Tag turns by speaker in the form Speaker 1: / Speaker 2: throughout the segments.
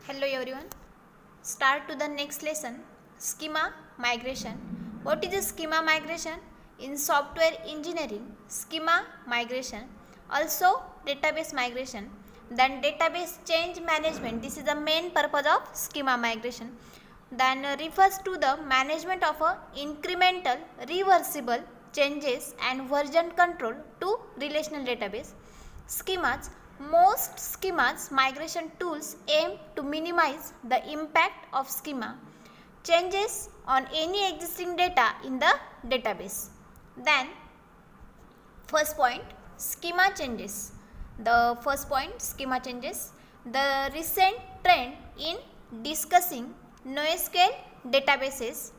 Speaker 1: Hello everyone. Start to the next lesson. Schema migration. What is a schema migration? In software engineering, schema migration, also database migration, then database change management. This is the main purpose of schema migration. Then refers to the management of a incremental, reversible changes and version control to relational database. Schemas. Most schemas migration tools aim to minimize the impact of schema changes on any existing data in the database. Then first point, schema changes. The first point, schema changes. The recent trend in discussing NoSQL databases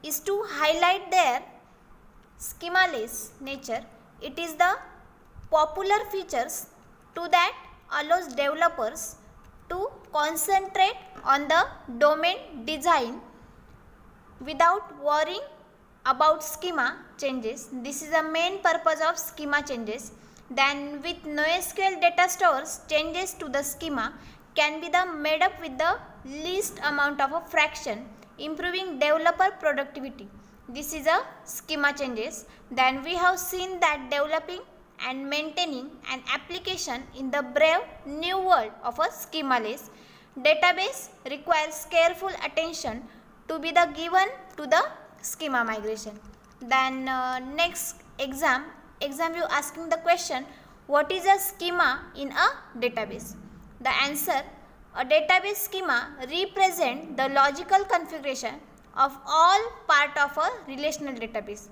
Speaker 1: is to highlight their schemaless nature. It is the popular features to that allows developers to concentrate on the domain design without worrying about schema changes. This is the main purpose of schema changes. Then with NoSQL data stores, changes to the schema can be made up with the least amount of a fraction, improving developer productivity. This is a schema changes. Then we have seen that developing and maintaining an application in the brave new world of a schemaless database requires careful attention to be given to the schema migration. Then next exam you asking the question, what is a schema in a database? The answer, a database schema represent the logical configuration of all part of a relational database.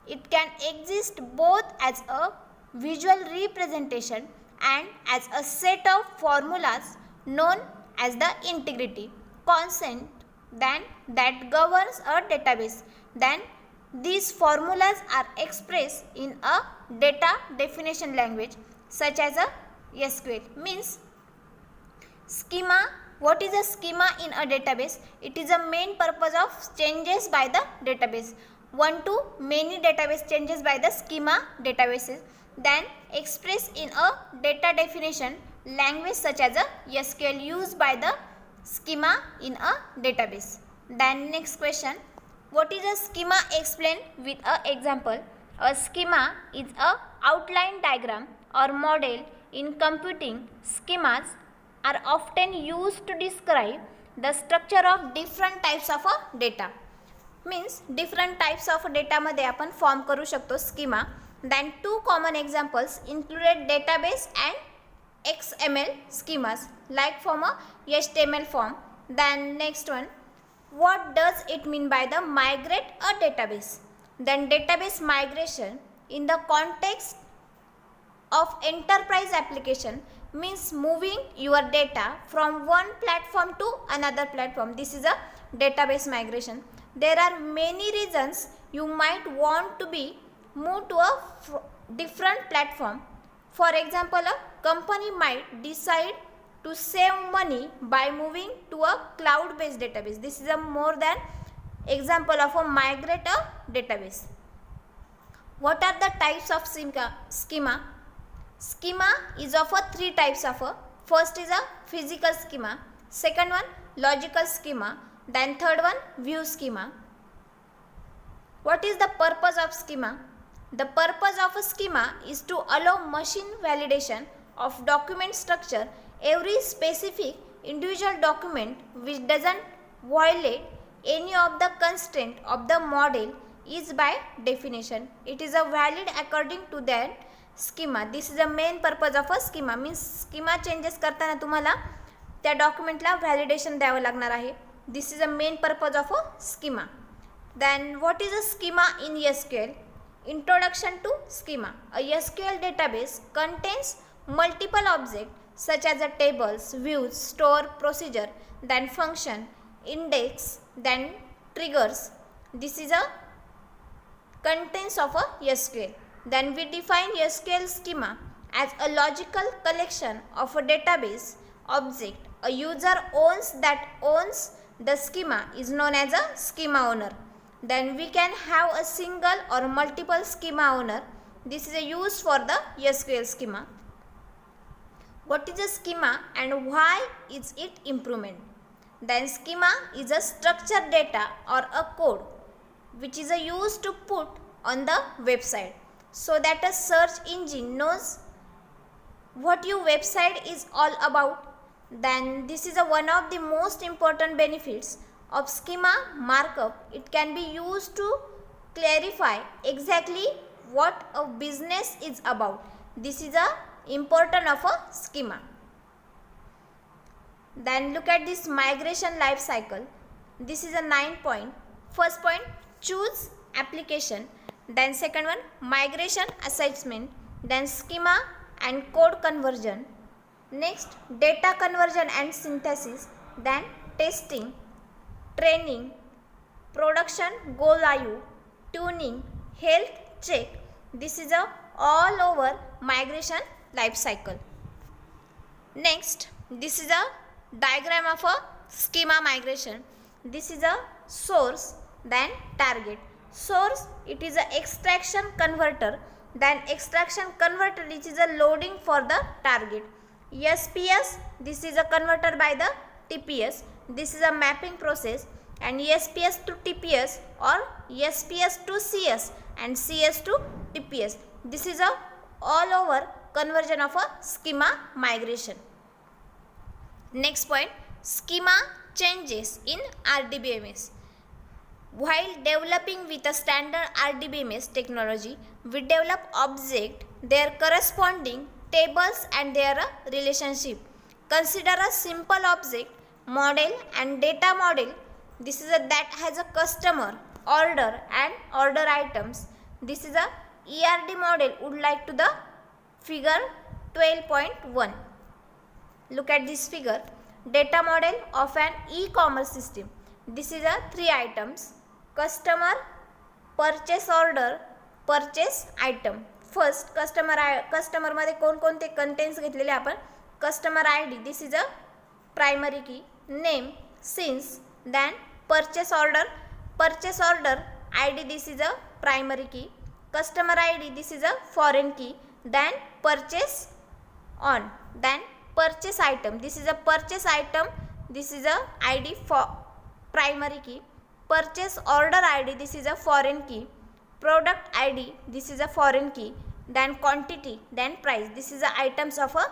Speaker 1: It can exist both as a visual representation and as a set of formulas known as the integrity constant that governs a database. Then these formulas are expressed in a data definition language such as a SQL. Means schema. What is a schema in a database? It is a main purpose of changes by the database. One to many database changes by the schema databases, then expressed in a data definition language such as a SQL used by the schema in a database. Then next question, what is a schema? Explained with a example. A schema is a outline diagram or model. In computing, schemas are often used to describe the structure of different types of a data. Means different types of data मध्ये आपण form करू शकतो schema. Then two common examples included database and XML schemas like from a HTML form. Then next one, what does it mean by the migrate a database? Then database migration in the context of enterprise application means moving your data from one platform to another platform. This is a database migration. There are many reasons you might want to be moved to a different platform. For example, a company might decide to save money by moving to a cloud-based database. This is a more than example of a migrate a database. What are the types of schema? Schema is of a three types of a. First is a physical schema, second one logical schema, then third one view schema. What is the purpose of schema? The purpose of a schema is to allow machine validation of document structure. Every specific individual document which doesn't violate any of the constraint of the model is by definition. It is a valid according to that schema. This is the main purpose of a schema. Means schema changes करताना तुम्हाला त्या डॉक्युमेंटला validation द्यावं लागणार आहे. This is the main purpose of a schema. Then what is a schema in SQL? Introduction to schema. A SQL database contains multiple objects such as tables, views, store, procedure, then function, index, then triggers. This is a contents of a SQL. Then we define SQL schema as a logical collection of a database object a user owns the schema is known as a schema owner. Then we can have a single or multiple schema owner. This is a use for the SQL schema. What is a schema and why is it improvement? Then schema is a structured data or a code which is used to put on the website so that a search engine knows what your website is all about. Then this is one of the most important benefits of schema markup. It can be used to clarify exactly what a business is about. This is a important of a schema. Then look at this migration life cycle. This is a 9 point. First point, choose application. Then second one, migration assessment. Then schema and code conversion. Next, data conversion and synthesis. Then testing, training, production go live, tuning, health check. This is a all over migration life cycle. Next, this is a diagram of a schema migration. This is a source, then target. Source, it is a extraction converter. Then extraction converter, which is a loading for the target. SPS, this is a converter by the TPS. This is a mapping process, and SPS to TPS or SPS to CS and CS to TPS. This is a all over conversion of a schema migration. Next point, schema changes in RDBMS. While developing with a standard RDBMS technology, we develop object, their corresponding tables and their relationship. Consider a simple object, model and data model. This is that has a customer, order and order items. This is a ERD model would like to the figure 12.1. Look at this figure. Data model of an e-commerce system. This is a 3 items. Customer, purchase order, purchase item. First कस्टमरमध्ये कोणकोणते contents घेतलेले आपण. Customer I D, this is a primary key. Name, since, then purchase order I D, this is a primary key. Customer I D, this is a foreign key. Then purchase on, then purchase item, this is a purchase item, this is a I D for primary key. Purchase order I D, this is a foreign key. Product ID, this is a foreign key. Then quantity, then price, this is the items of a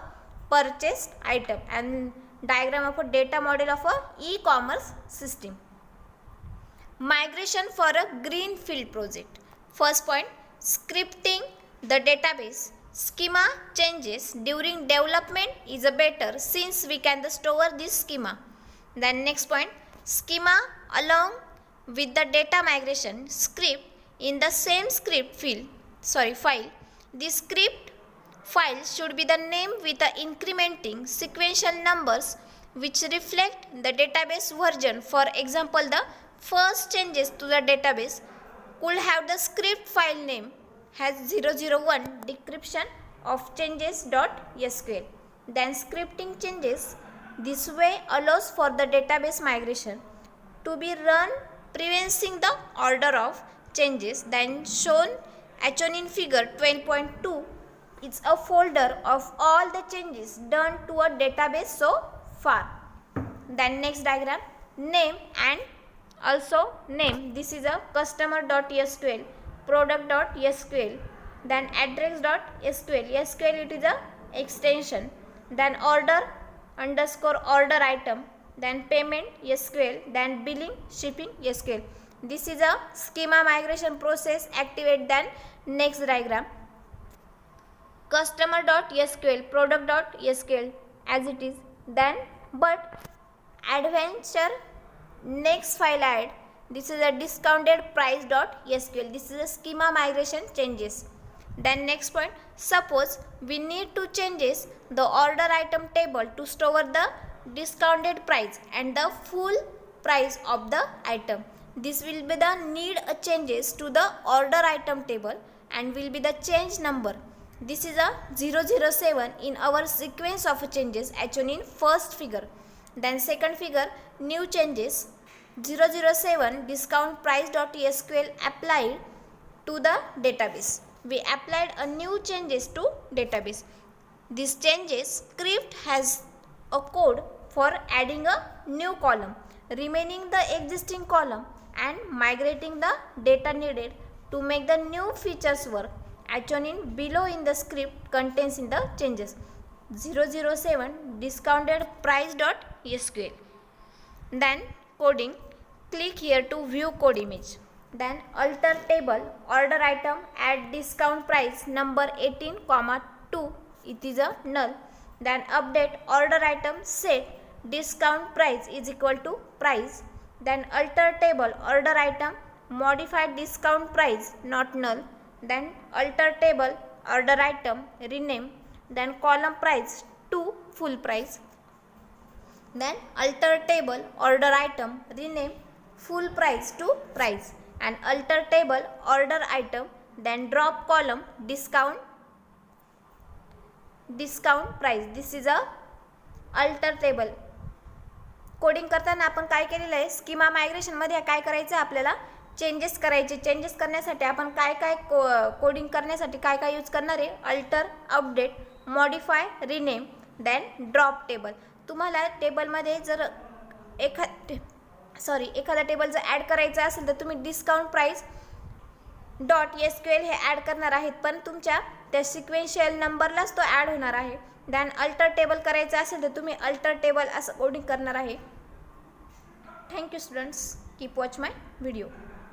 Speaker 1: purchased item. And diagram of a data model of a e-commerce system. Migration for a greenfield project. First point, scripting the database. Schema changes during development is a better since we can store this schema. Then next point, schema along with the data migration script in the same file. The script file should be the name with the incrementing sequential numbers which reflect the database version. For example, the first changes to the database could have the script file name has 001 decryption of changes.sql. Then scripting changes this way allows for the database migration to be run preventing the order of changes. Then shown in figure 12.2 is a folder of all the changes done to a database so far. Then next diagram, name and also name, this is a customer.sql, product.sql, then address.sql, SQL it is a extension. Then order underscore order item, then payment SQL, then billing shipping SQL. This is a schema migration process activate. Then next diagram, customer.sql, product.sql as it is. Then but adventure next file add, this is a discounted price.sql. This is a schema migration changes. Then next point, suppose we need to changes the order item table to store the discounted price and the full price of the item. This will be the need a changes to the order item table and will be the change number. This is a 007 in our sequence of changes shown in first figure. Then second figure, new changes 007 discount price.sql applied to the database. We applied a new changes to database. This changes script has a code for adding a new column, remaining the existing column and migrating the data needed to make the new features work. Actually below in the script contains in the changes. 007 discounted price.sql. Then coding, click here to view code image. Then alter table order item at discount price number 18, 2, it is a null. Then update order item set discount price is equal to price. Then alter table order item modified discount price not null. Then alter table order item rename, then column price to full price. Then alter table order item rename full price to price, and alter table order item then drop column discount price. This is a alter table. Coding करताना आपण काय केलेलं आहे, schema migration मध्ये काय करायचं आहे, आपल्याला चेंजेस करायचे. चेंजेस करण्यासाठी आपण काय काय कोडिंग करण्यासाठी काय काय यूज करणार आहे, alter, update, modify, rename, then drop table. तुम्हाला टेबलमध्ये जर एखादा टेबल जर ॲड करायचा असेल तर तुम्ही डिस्काउंट प्राइस .sql हे ॲड करणार आहेत, पण तुमच्या त्या सिक्वेन्शियल नंबरलाच तो ॲड होणार आहे. देन अल्टर टेबल करायचं असेल तर तुम्ही अल्टर टेबल असं कोडिंग करणार आहे. Thank you students, keep watch my video.